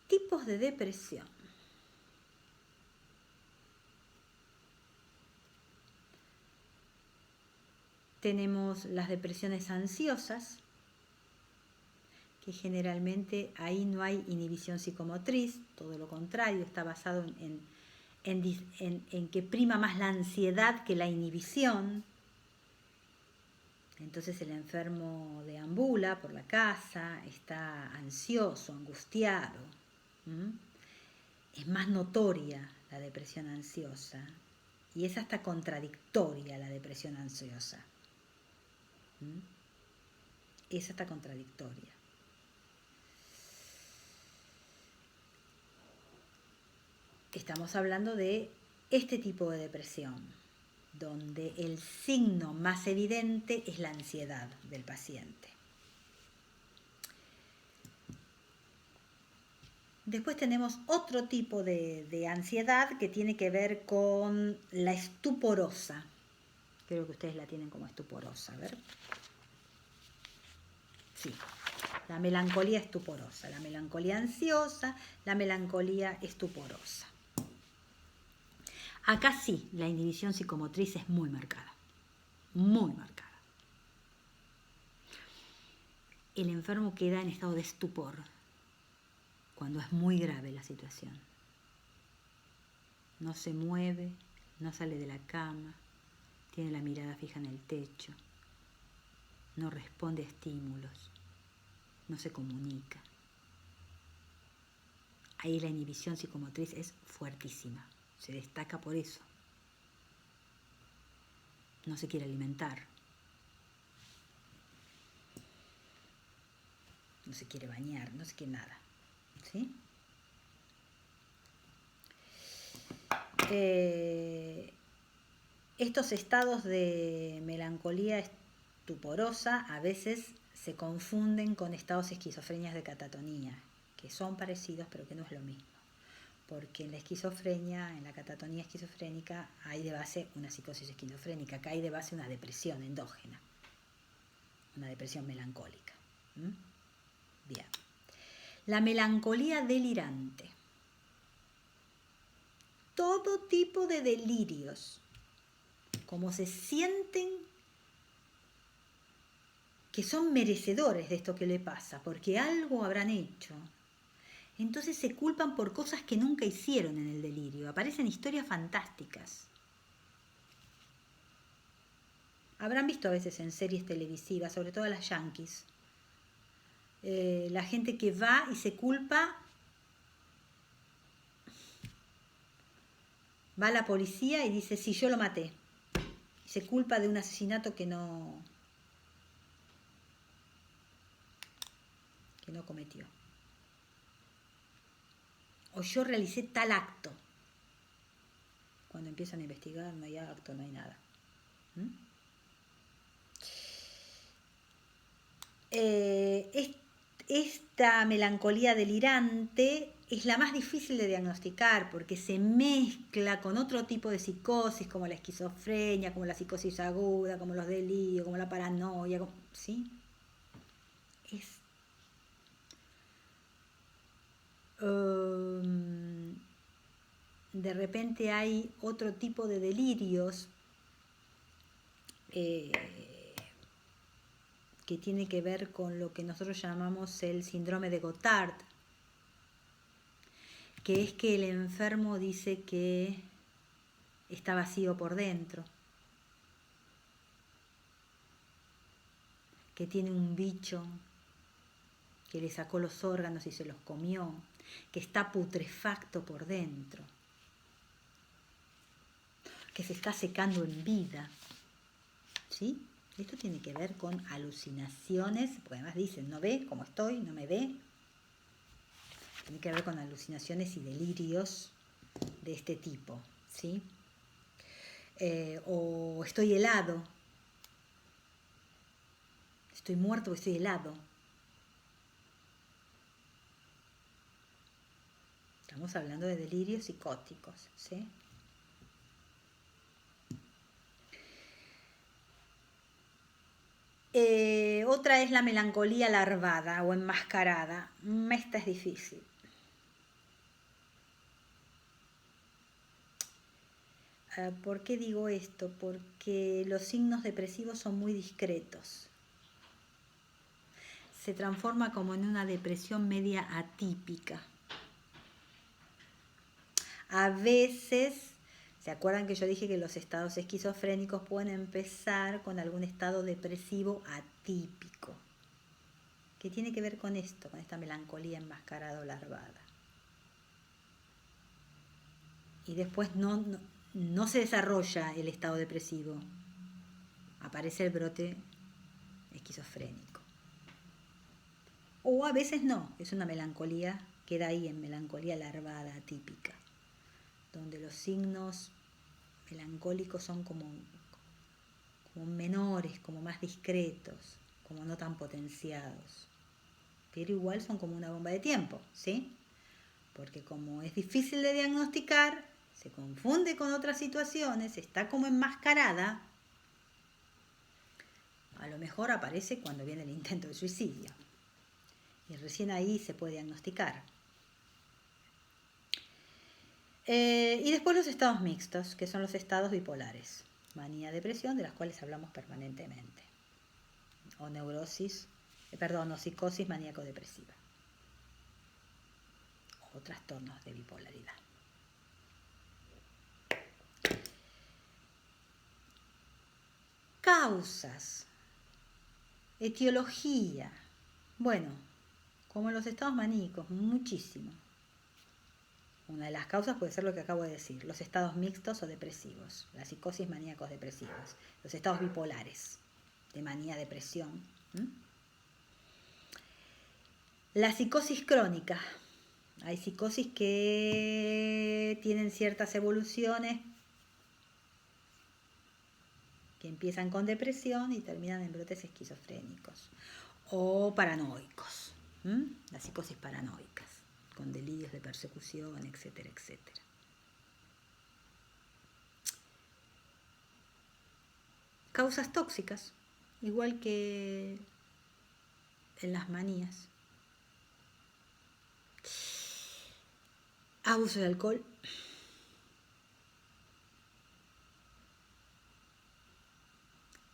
Tipos de depresión. Tenemos las depresiones ansiosas, que generalmente ahí no hay inhibición psicomotriz, todo lo contrario, está basado en que prima más la ansiedad que la inhibición. Entonces el enfermo deambula por la casa, está ansioso, angustiado. Es más notoria la depresión ansiosa y es hasta contradictoria la depresión ansiosa. Es hasta contradictoria. Estamos hablando de este tipo de depresión, donde el signo más evidente es la ansiedad del paciente. Después tenemos otro tipo de ansiedad que tiene que ver con la estuporosa. Creo que ustedes la tienen como estuporosa, a ver. Sí, la melancolía estuporosa, la melancolía ansiosa, la melancolía estuporosa. Acá sí, la inhibición psicomotriz es muy marcada, muy marcada. El enfermo queda en estado de estupor cuando es muy grave la situación. No se mueve, no sale de la cama, tiene la mirada fija en el techo, no responde a estímulos, no se comunica. Ahí la inhibición psicomotriz es fuertísima. Se destaca por eso. No se quiere alimentar. No se quiere bañar, no se quiere nada. ¿Sí? Estos estados de melancolía estuporosa a veces se confunden con estados esquizofrenias de catatonía, que son parecidos pero que no es lo mismo. Porque en la esquizofrenia, en la catatonía esquizofrénica, hay de base una psicosis esquizofrénica, acá hay de base una depresión endógena, una depresión melancólica. Bien. La melancolía delirante. Todo tipo de delirios, como se sienten que son merecedores de esto que le pasa, porque algo habrán hecho. Entonces se culpan por cosas que nunca hicieron en el delirio. Aparecen historias fantásticas. Habrán visto a veces en series televisivas, sobre todo las yankees, la gente que va y se culpa. Va a la policía y dice, sí, yo lo maté. Y se culpa de un asesinato que no cometió. O yo realicé tal acto. Cuando empiezan a investigar no hay acto, no hay nada. Esta melancolía delirante es la más difícil de diagnosticar porque se mezcla con otro tipo de psicosis como la esquizofrenia, como la psicosis aguda, como los delirios, como la paranoia, ¿sí? De repente hay otro tipo de delirios que tiene que ver con lo que nosotros llamamos el síndrome de Gottard, que es que el enfermo dice que está vacío por dentro, que tiene un bicho que le sacó los órganos y se los comió, que está putrefacto por dentro, que se está secando en vida, ¿sí? Esto tiene que ver con alucinaciones, porque además dicen, ¿no ve cómo estoy? ¿No me ve? Tiene que ver con alucinaciones y delirios de este tipo, ¿sí? O estoy helado, estoy muerto o estoy helado. Estamos hablando de delirios psicóticos, ¿sí? Otra es la melancolía larvada o enmascarada. Esta es difícil. ¿Por qué digo esto? Porque los signos depresivos son muy discretos. Se transforma como en una depresión media atípica. A veces, ¿se acuerdan que yo dije que los estados esquizofrénicos pueden empezar con algún estado depresivo atípico? ¿Qué tiene que ver con esto, con esta melancolía enmascarada o larvada? Y después no se desarrolla el estado depresivo, aparece el brote esquizofrénico. O a veces no, es una melancolía, queda ahí en melancolía larvada, atípica, donde los signos melancólicos son como menores, como más discretos, como no tan potenciados. Pero igual son como una bomba de tiempo, ¿sí? Porque como es difícil de diagnosticar, se confunde con otras situaciones, está como enmascarada, a lo mejor aparece cuando viene el intento de suicidio. Y recién ahí se puede diagnosticar. Y después los estados mixtos, que son los estados bipolares. Manía, depresión, de las cuales hablamos permanentemente. O neurosis, o psicosis maníaco-depresiva. O trastornos de bipolaridad. Causas. Etiología. Bueno, como en los estados maníacos, muchísimo. Una de las causas puede ser lo que acabo de decir, los estados mixtos o depresivos, la psicosis maníacos depresivos, los estados bipolares de manía, depresión. La psicosis crónica. Hay psicosis que tienen ciertas evoluciones que empiezan con depresión y terminan en brotes esquizofrénicos o paranoicos, las psicosis paranoicas, con delirios de persecución, etcétera, etcétera. Causas tóxicas, igual que en las manías. Abuso de alcohol.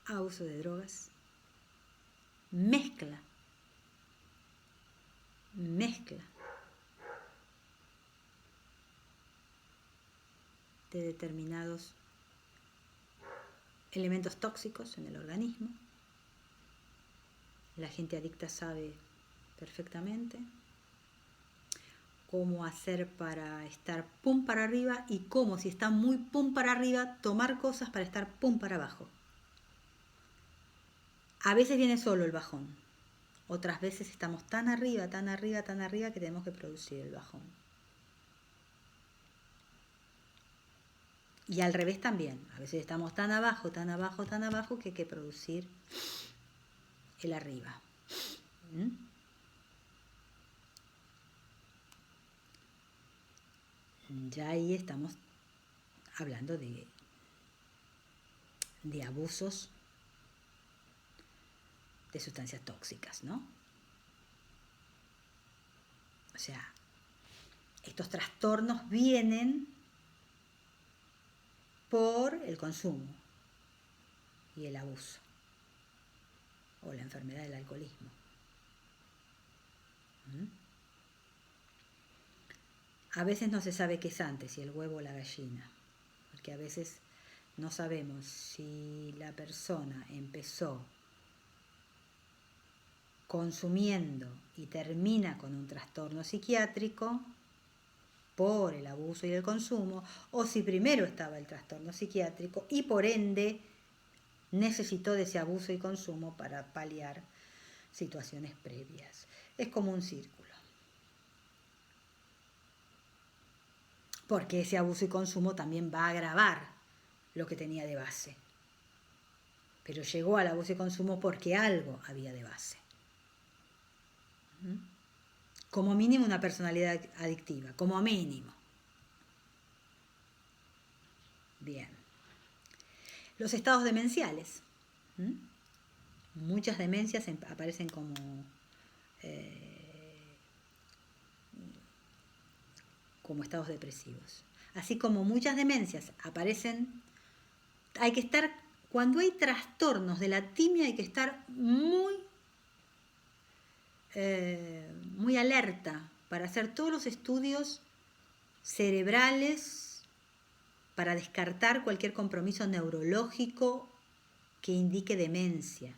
Abuso de drogas. Mezcla de determinados elementos tóxicos en el organismo. La gente adicta sabe perfectamente cómo hacer para estar pum para arriba y cómo, si está muy pum para arriba, tomar cosas para estar pum para abajo. A veces viene solo el bajón, otras veces estamos tan arriba que tenemos que producir el bajón. Y al revés también, a veces estamos tan abajo que hay que producir el arriba. Ya ahí estamos hablando de abusos de sustancias tóxicas, ¿no? O sea, estos trastornos vienen por el consumo y el abuso. o la enfermedad del alcoholismo. ¿Mm? A veces no se sabe qué es antes, si el huevo o la gallina, porque a veces no sabemos si la persona empezó consumiendo y termina con un trastorno psiquiátrico por el abuso y el consumo, o si primero estaba el trastorno psiquiátrico y por ende necesitó de ese abuso y consumo para paliar situaciones previas. Es como un círculo. Porque ese abuso y consumo también va a agravar lo que tenía de base. Pero llegó al abuso y consumo porque algo había de base. Como mínimo una personalidad adictiva, como mínimo. Bien. Los estados demenciales. Muchas demencias aparecen como estados depresivos. Así como muchas demencias aparecen, cuando hay trastornos de la timia hay que estar muy alerta para hacer todos los estudios cerebrales para descartar cualquier compromiso neurológico que indique demencia.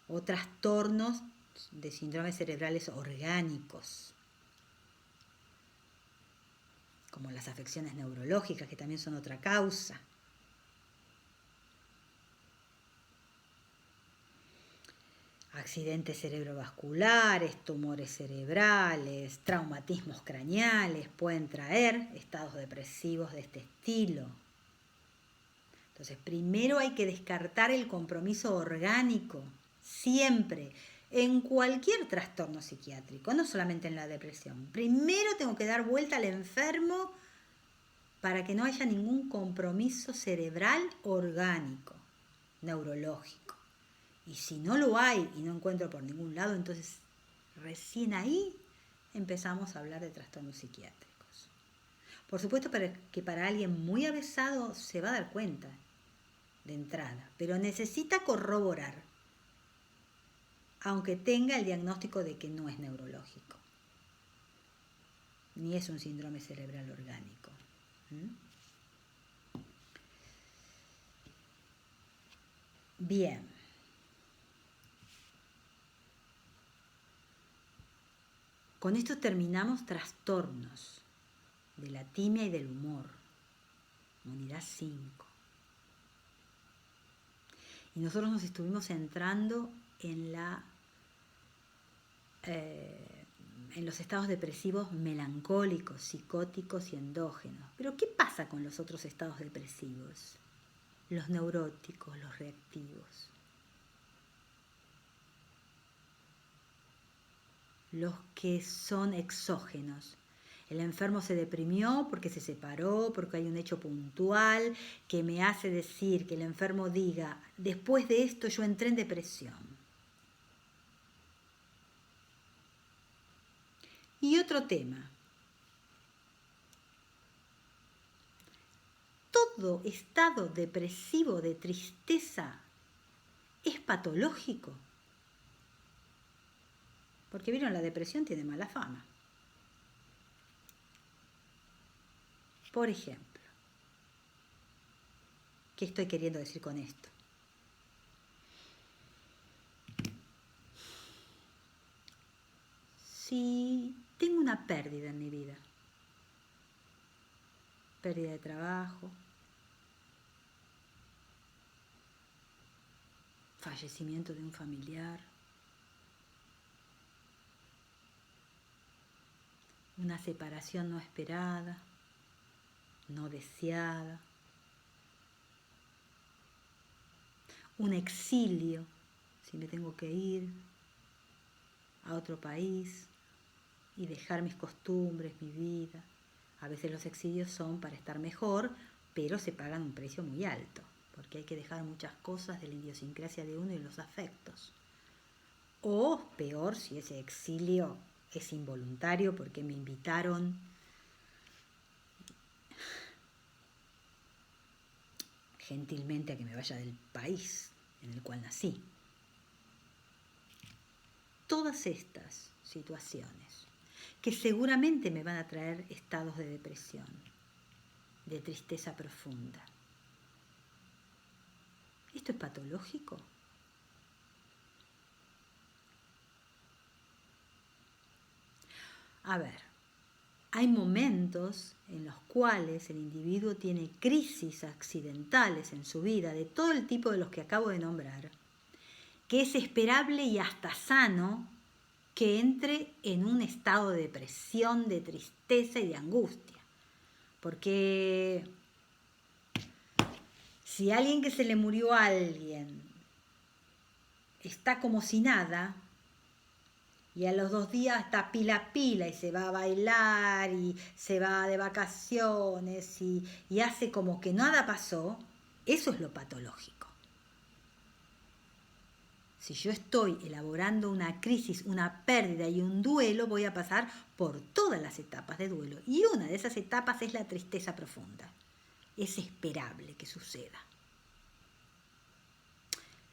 O trastornos de síndromes cerebrales orgánicos, como las afecciones neurológicas, que también son otra causa. Accidentes cerebrovasculares, tumores cerebrales, traumatismos craneales pueden traer estados depresivos de este estilo. Entonces, primero hay que descartar el compromiso orgánico, siempre, en cualquier trastorno psiquiátrico, no solamente en la depresión. Primero tengo que dar vuelta al enfermo para que no haya ningún compromiso cerebral orgánico, neurológico. Y si no lo hay y no encuentro por ningún lado, entonces recién ahí empezamos a hablar de trastornos psiquiátricos. Por supuesto que para alguien muy avesado se va a dar cuenta de entrada, pero necesita corroborar, aunque tenga el diagnóstico de que no es neurológico, ni es un síndrome cerebral orgánico. Bien. Con esto terminamos trastornos de la timia y del humor, unidad 5. Y nosotros nos estuvimos centrando en los estados depresivos melancólicos, psicóticos y endógenos. Pero ¿qué pasa con los otros estados depresivos? Los neuróticos, los reactivos. Los que son exógenos. El enfermo se deprimió porque se separó, porque hay un hecho puntual que me hace decir que el enfermo diga, después de esto yo entré en depresión. Y otro tema. ¿Todo estado depresivo de tristeza es patológico? Porque vieron, la depresión tiene mala fama. Por ejemplo, ¿qué estoy queriendo decir con esto? Si tengo una pérdida en mi vida, pérdida de trabajo, fallecimiento de un familiar, una separación no esperada, no deseada, un exilio, si me tengo que ir a otro país y dejar mis costumbres, mi vida. A veces los exilios son para estar mejor, pero se pagan un precio muy alto, porque hay que dejar muchas cosas de la idiosincrasia de uno y los afectos. O peor, si ese exilio es involuntario porque me invitaron gentilmente a que me vaya del país en el cual nací. Todas estas situaciones que seguramente me van a traer estados de depresión, de tristeza profunda. ¿Esto es patológico? A ver, hay momentos en los cuales el individuo tiene crisis accidentales en su vida, de todo el tipo de los que acabo de nombrar, que es esperable y hasta sano que entre en un estado de depresión, de tristeza y de angustia. Porque si a alguien que se le murió a alguien está como si nada, y a los 2 días está pila y se va a bailar y se va de vacaciones y hace como que nada pasó, eso es lo patológico. Si yo estoy elaborando una crisis, una pérdida y un duelo, voy a pasar por todas las etapas de duelo. Y una de esas etapas es la tristeza profunda. Es esperable que suceda.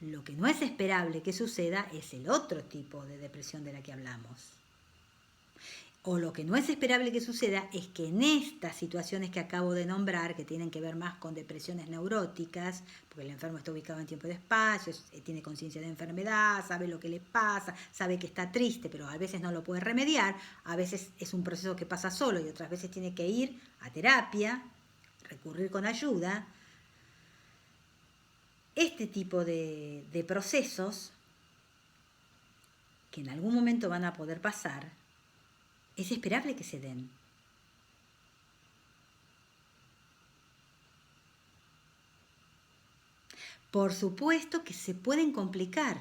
Lo que no es esperable que suceda es el otro tipo de depresión de la que hablamos. O lo que no es esperable que suceda es que en estas situaciones que acabo de nombrar, que tienen que ver más con depresiones neuróticas, porque el enfermo está ubicado en tiempo y espacio, tiene conciencia de enfermedad, sabe lo que le pasa, sabe que está triste, pero a veces no lo puede remediar, a veces es un proceso que pasa solo y otras veces tiene que ir a terapia, recurrir con ayuda. Este tipo de procesos, que en algún momento van a poder pasar, es esperable que se den. Por supuesto que se pueden complicar.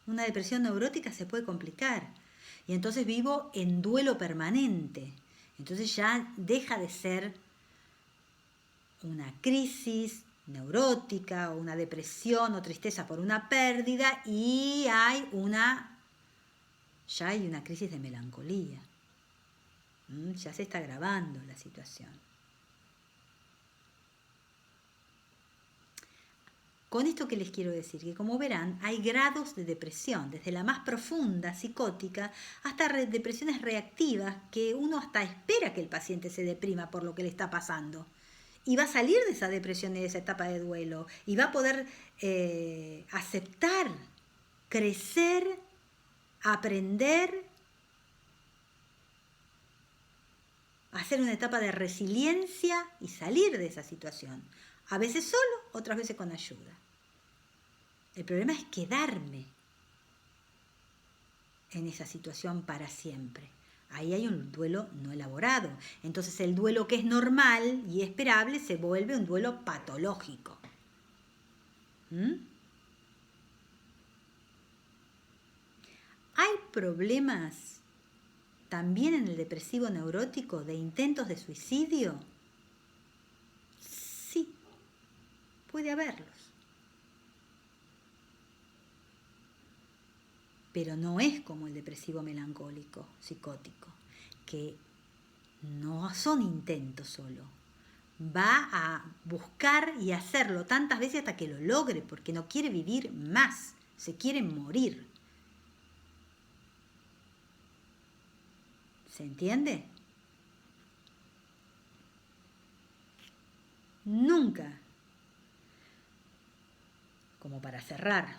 Una depresión neurótica se puede complicar. Y entonces vivo en duelo permanente. Entonces ya deja de ser una crisis neurótica o una depresión o tristeza por una pérdida y ya hay una crisis de melancolía. Ya se está agravando la situación. Con esto que les quiero decir, que como verán, hay grados de depresión, desde la más profunda, psicótica, hasta depresiones reactivas, que uno hasta espera que el paciente se deprima por lo que le está pasando. Y va a salir de esa depresión y de esa etapa de duelo, y va a poder aceptar, crecer, aprender, hacer una etapa de resiliencia y salir de esa situación. A veces solo, otras veces con ayuda. El problema es quedarme en esa situación para siempre. Ahí hay un duelo no elaborado. Entonces el duelo que es normal y esperable se vuelve un duelo patológico. ¿Hay problemas también en el depresivo neurótico de intentos de suicidio? Sí, puede haberlos. Pero no es como el depresivo melancólico, psicótico, que no son intentos solo. Va a buscar y hacerlo tantas veces hasta que lo logre, porque no quiere vivir más, se quiere morir. ¿Se entiende? Nunca, como para cerrar,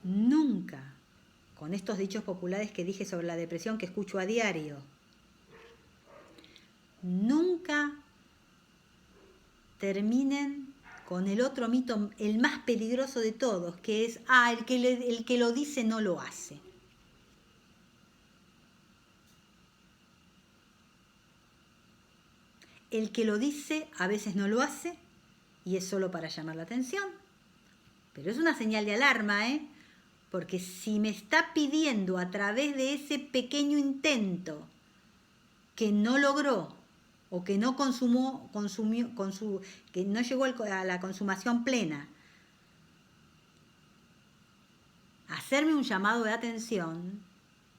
nunca, con estos dichos populares que dije sobre la depresión que escucho a diario, nunca terminen con el otro mito, el más peligroso de todos, que es, el que lo dice no lo hace. El que lo dice a veces no lo hace y es solo para llamar la atención. Pero es una señal de alarma, porque si me está pidiendo a través de ese pequeño intento que no logró o que no que no llegó a la consumación plena, hacerme un llamado de atención,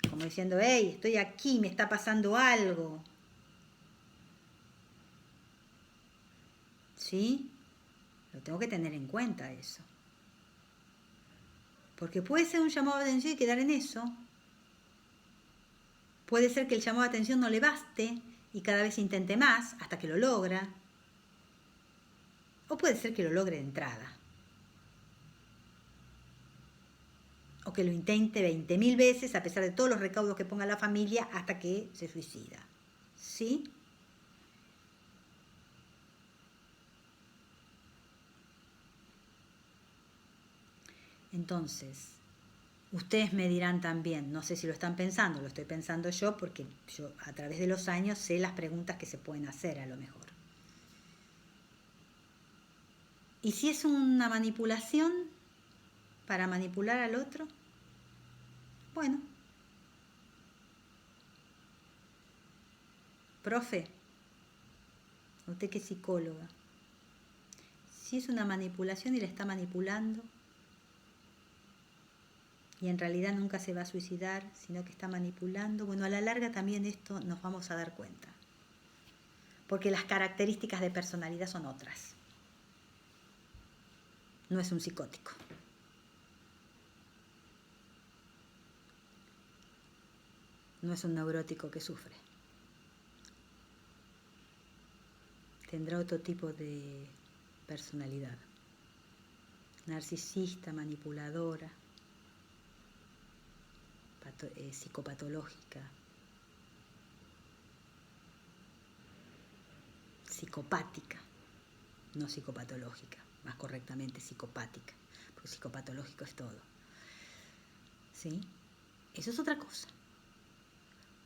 como diciendo, hey, estoy aquí, me está pasando algo, ¿sí? Lo tengo que tener en cuenta eso. Porque puede ser un llamado de atención y quedar en eso. Puede ser que el llamado de atención no le baste y cada vez intente más hasta que lo logra. O puede ser que lo logre de entrada. O que lo intente 20.000 veces a pesar de todos los recaudos que ponga la familia hasta que se suicida. ¿Sí? Entonces, ustedes me dirán también, no sé si lo están pensando, lo estoy pensando yo porque yo a través de los años sé las preguntas que se pueden hacer a lo mejor. ¿Y si es una manipulación para manipular al otro? Bueno. Profe, usted que es psicóloga, si es una manipulación y la está manipulando y en realidad nunca se va a suicidar, sino que está manipulando, bueno, a la larga también esto nos vamos a dar cuenta, porque las características de personalidad son otras. No es un psicótico. No es un neurótico que sufre. Tendrá otro tipo de personalidad. Narcisista, manipuladora, psicopatológica, psicopática, no psicopatológica, más correctamente psicopática, porque psicopatológico es todo. ¿Sí? Eso es otra cosa.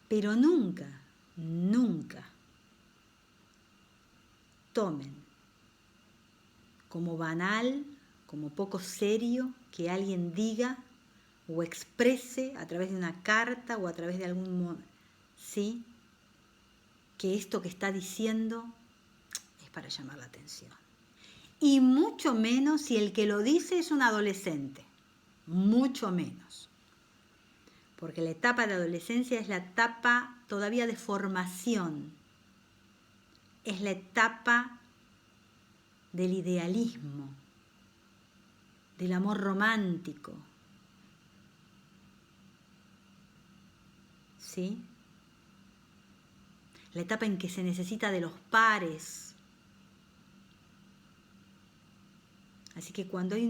Pero nunca, nunca tomen como banal, como poco serio que alguien diga o exprese a través de una carta o a través de algún modo, ¿sí? Que esto que está diciendo es para llamar la atención. Y mucho menos si el que lo dice es un adolescente, mucho menos. Porque la etapa de adolescencia es la etapa todavía de formación, es la etapa del idealismo, del amor romántico, ¿sí? La etapa en que se necesita de los pares. Así que cuando hay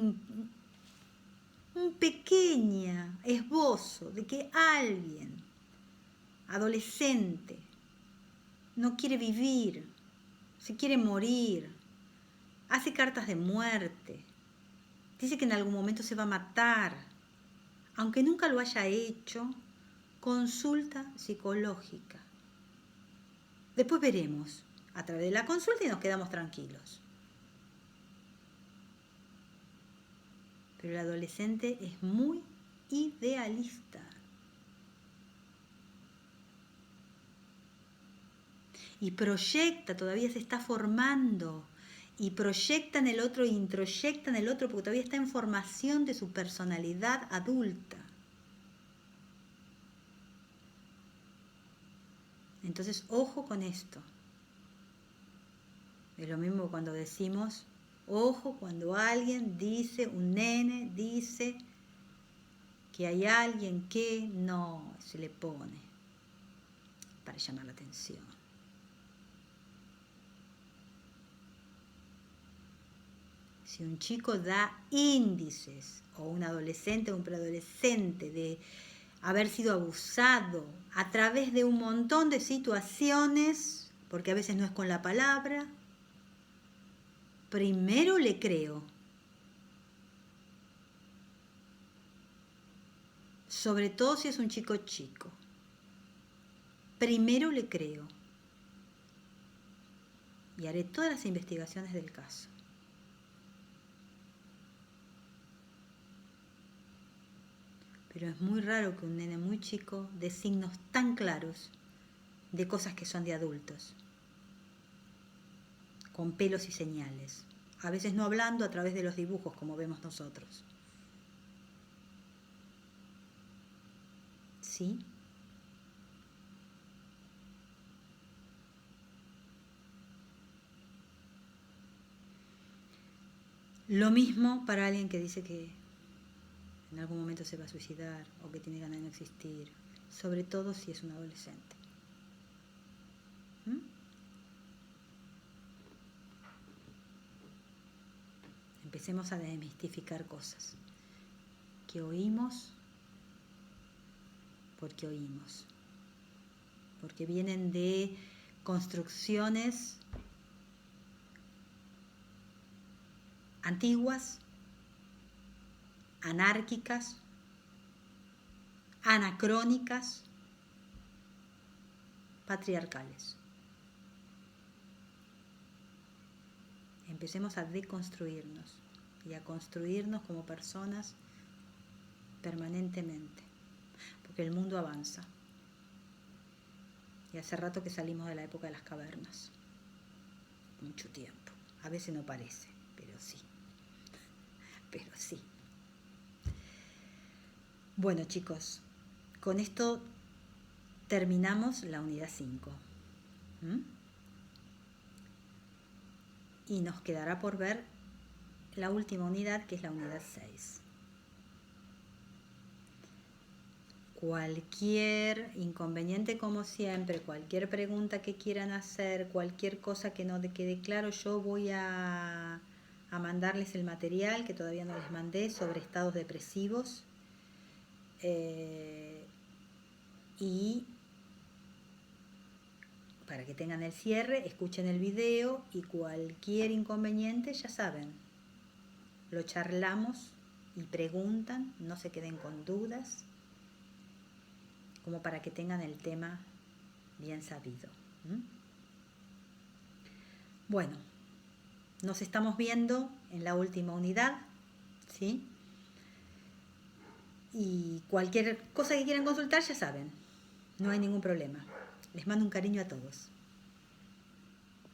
un pequeño esbozo de que alguien, adolescente, no quiere vivir, se quiere morir, hace cartas de muerte, dice que en algún momento se va a matar, aunque nunca lo haya hecho, consulta psicológica. Después veremos a través de la consulta y nos quedamos tranquilos. Pero el adolescente es muy idealista. Y proyecta, todavía se está formando. Y proyecta en el otro, introyecta en el otro, porque todavía está en formación de su personalidad adulta. Entonces, ojo con esto. Es lo mismo cuando decimos, ojo cuando alguien dice, un nene dice que hay alguien que no se le pone para llamar la atención. Si un chico da índices, o un adolescente o un preadolescente, de haber sido abusado a través de un montón de situaciones, porque a veces no es con la palabra, primero le creo. Sobre todo si es un chico chico. Primero le creo. Y haré todas las investigaciones del caso. Pero es muy raro que un nene muy chico dé signos tan claros de cosas que son de adultos, con pelos y señales, a veces no hablando a través de los dibujos como vemos nosotros. ¿Sí? Lo mismo para alguien que dice que en algún momento se va a suicidar o que tiene ganas de no existir, sobre todo si es un adolescente. ¿Mm? Empecemos a desmistificar cosas que oímos porque oímos, porque vienen de construcciones antiguas, anárquicas, anacrónicas, patriarcales. Empecemos a deconstruirnos y a construirnos como personas permanentemente, porque el mundo avanza. Y hace rato que salimos de la época de las cavernas. Mucho tiempo. A veces no parece, pero sí. Pero sí. Bueno, chicos, con esto terminamos la unidad 5. Y nos quedará por ver la última unidad, que es la unidad 6. Cualquier inconveniente, como siempre, cualquier pregunta que quieran hacer, cualquier cosa que no quede claro, yo voy a mandarles el material que todavía no les mandé sobre estados depresivos. Y para que tengan el cierre, escuchen el video y cualquier inconveniente, ya saben, lo charlamos y preguntan, no se queden con dudas, como para que tengan el tema bien sabido. Bueno, nos estamos viendo en la última unidad, ¿sí? Y cualquier cosa que quieran consultar, ya saben, no hay ningún problema. Les mando un cariño a todos.